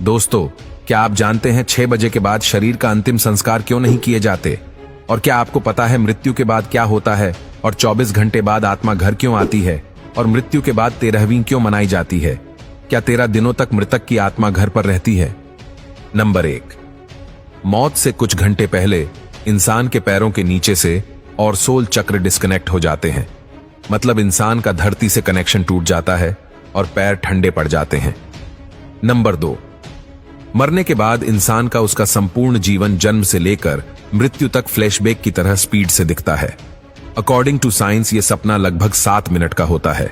दोस्तों, क्या आप जानते हैं 6 बजे के बाद शरीर का अंतिम संस्कार क्यों नहीं किए जाते? और क्या आपको पता है मृत्यु के बाद क्या होता है? और 24 घंटे बाद आत्मा घर क्यों आती है? और मृत्यु के बाद 13वीं क्यों मनाई जाती है? क्या 13 दिनों तक मृतक की आत्मा घर पर रहती है? नंबर 1, मौत से कुछ घंटे पहले इंसान के पैरों के नीचे से और सोल चक्र डिस्कनेक्ट हो जाते हैं। मतलब इंसान का धरती से कनेक्शन टूट जाता है और पैर ठंडे पड़ जाते हैं। नंबर 2, मरने के बाद इंसान का उसका संपूर्ण जीवन जन्म से लेकर मृत्यु तक फ्लैशबैक की तरह स्पीड से दिखता है। अकॉर्डिंग टू साइंस ये सपना लगभग 7 मिनट का होता है।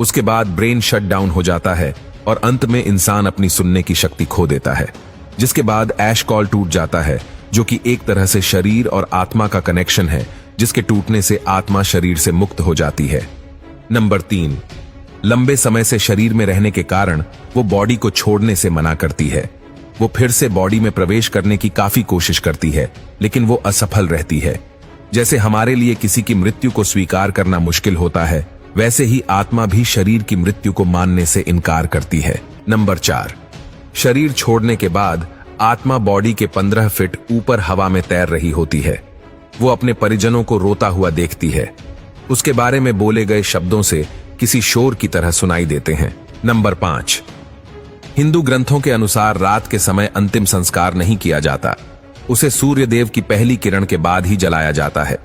उसके बाद ब्रेन शट डाउन हो जाता है और अंत में इंसान अपनी सुनने की शक्ति खो देता है, जिसके बाद ऐश कॉल टूट जाता है, जो कि एक तरह से शरीर और आत्मा का कनेक्शन है, जिसके टूटने से आत्मा शरीर से मुक्त हो जाती है। नंबर 3, लंबे समय से शरीर में रहने के कारण वो बॉडी को छोड़ने से मना करती है। वो फिर से बॉडी में प्रवेश करने की काफी कोशिश करती है, लेकिन वो असफल रहती है। जैसे हमारे लिए किसी की मृत्यु को स्वीकार करना मुश्किल होता है, वैसे ही आत्मा भी शरीर की मृत्यु को मानने से इनकार करती है। नंबर 4, शरीर छोड़ने के बाद आत्मा बॉडी के 15 फीट ऊपर हवा में तैर रही होती है। वो अपने परिजनों को रोता हुआ देखती है। उसके बारे में बोले गए शब्दों से किसी शोर की तरह सुनाई देते हैं। नंबर 5, हिंदू ग्रंथों के अनुसार रात के समय अंतिम संस्कार नहीं किया जाता। उसे सूर्य देव की पहली किरण के बाद ही जलाया जाता है।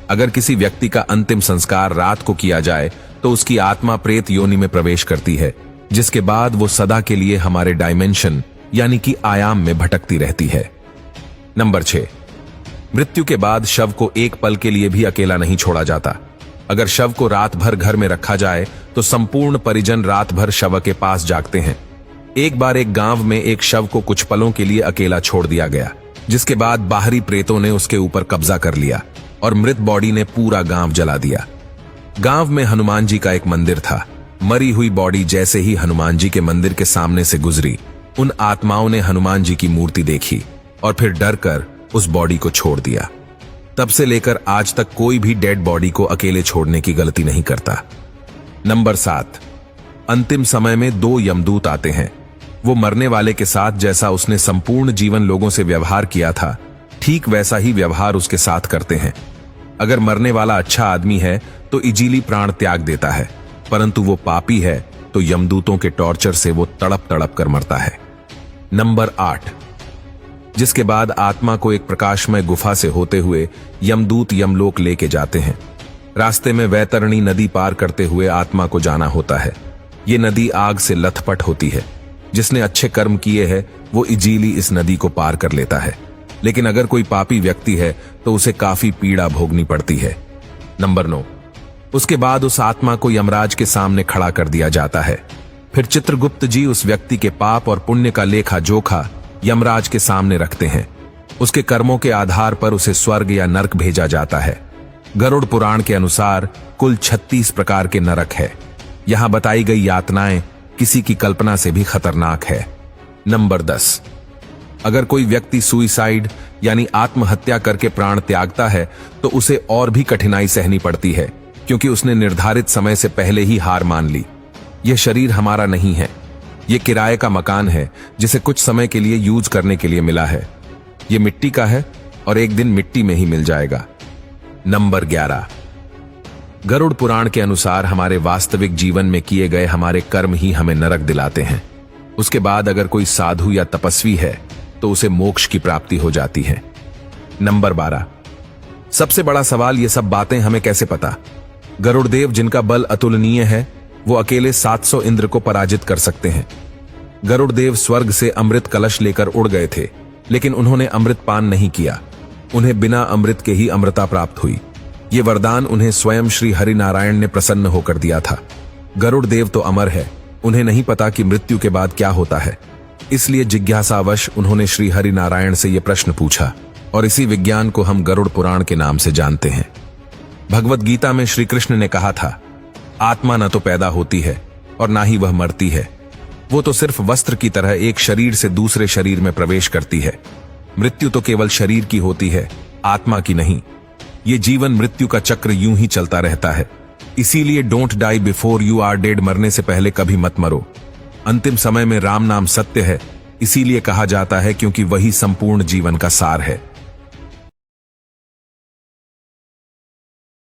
अगर किसी व्यक्ति का अंतिम संस्कार रात को किया जाए तो उसकी आत्मा प्रेत योनि में प्रवेश करती है, जिसके बाद वो सदा के लिए हमारे डायमेंशन यानी कि आयाम में भटकती रहती है। नंबर 6, मृत्यु के बाद शव को एक पल के लिए भी अकेला नहीं छोड़ा जाता। अगर शव को रात भर घर में रखा जाए तो संपूर्ण परिजन रात भर शव के पास जागते हैं। एक बार एक गांव में एक शव को कुछ पलों के लिए अकेला छोड़ दिया गया, जिसके बाद बाहरी प्रेतों ने उसके ऊपर कब्जा कर लिया और मृत बॉडी ने पूरा गांव जला दिया। गांव में हनुमान जी का एक मंदिर था। मरी हुई बॉडी जैसे ही हनुमान जी के मंदिर के सामने से गुजरी, उन आत्माओं ने हनुमान जी की मूर्ति देखी और फिर डर कर उस बॉडी को छोड़ दिया। तब से लेकर आज तक कोई भी डेड बॉडी को अकेले छोड़ने की गलती नहीं करता। नंबर 7, अंतिम समय में 2 यमदूत आते हैं। वो मरने वाले के साथ जैसा उसने संपूर्ण जीवन लोगों से व्यवहार किया था, ठीक वैसा ही व्यवहार उसके साथ करते हैं। अगर मरने वाला अच्छा आदमी है तो इजीली प्राण त्याग देता है, परंतु वो पापी है तो यमदूतों के टॉर्चर से वो तड़प तड़प कर मरता है। नंबर 8, जिसके बाद आत्मा को एक प्रकाशमय गुफा से होते हुए यमदूत यमलोक लेके जाते हैं। रास्ते में वैतरणी नदी पार करते हुए आत्मा को जाना होता है। ये नदी आग से लथपथ होती है। जिसने अच्छे कर्म किए हैं वो इजीली इस नदी को पार कर लेता है, लेकिन अगर कोई पापी व्यक्ति है तो उसे काफी पीड़ा भोगनी पड़ती है। नंबर 9, उसके बाद उस आत्मा को यमराज के सामने खड़ा कर दिया जाता है। फिर चित्रगुप्त जी उस व्यक्ति के पाप और पुण्य का लेखा जोखा यमराज के सामने रखते हैं। उसके कर्मों के आधार पर उसे स्वर्ग या नरक भेजा जाता है। गरुड़ पुराण के अनुसार कुल 36 प्रकार के नरक है। यहां बताई गई यातनाएं किसी की कल्पना से भी खतरनाक है। नंबर 10, अगर कोई व्यक्ति सुइसाइड यानी आत्महत्या करके प्राण त्यागता है तो उसे और भी कठिनाई सहनी पड़ती है, क्योंकि उसने निर्धारित समय से पहले ही हार मान ली। यह शरीर हमारा नहीं है, यह किराए का मकान है जिसे कुछ समय के लिए यूज करने के लिए मिला है। यह मिट्टी का है और एक दिन मिट्टी में ही मिल जाएगा। नंबर 11, गरुड़ पुराण के अनुसार हमारे वास्तविक जीवन में किए गए हमारे कर्म ही हमें नरक दिलाते हैं। उसके बाद अगर कोई साधु या तपस्वी है तो उसे मोक्ष की प्राप्ति हो जाती है। नंबर 12, सबसे बड़ा सवाल, ये सब बातें हमें कैसे पता? गरुड़देव जिनका बल अतुलनीय है, वो अकेले 700 इंद्र को पराजित कर सकते हैं। गरुड़देव स्वर्ग से अमृत कलश लेकर उड़ गए थे, लेकिन उन्होंने अमृत पान नहीं किया। उन्हें बिना अमृत के ही अमृता प्राप्त हुई। ये वरदान उन्हें स्वयं श्री हरि नारायण ने प्रसन्न होकर दिया था। गरुड़ देव तो अमर है, उन्हें नहीं पता कि मृत्यु के बाद क्या होता है। इसलिए जिज्ञासावश उन्होंने श्री हरि नारायण से यह प्रश्न पूछा, और इसी विज्ञान को हम गरुड़ पुराण के नाम से जानते हैं। भगवत गीता में श्री कृष्ण ने कहा था, आत्मा न तो पैदा होती है और ना ही वह मरती है। वो तो सिर्फ वस्त्र की तरह एक शरीर से दूसरे शरीर में प्रवेश करती है। मृत्यु तो केवल शरीर की होती है, आत्मा की नहीं। ये जीवन मृत्यु का चक्र यूं ही चलता रहता है। इसीलिए don't die before you are dead, मरने से पहले कभी मत मरो। अंतिम समय में राम नाम सत्य है, इसीलिए कहा जाता है क्योंकि वही संपूर्ण जीवन का सार है।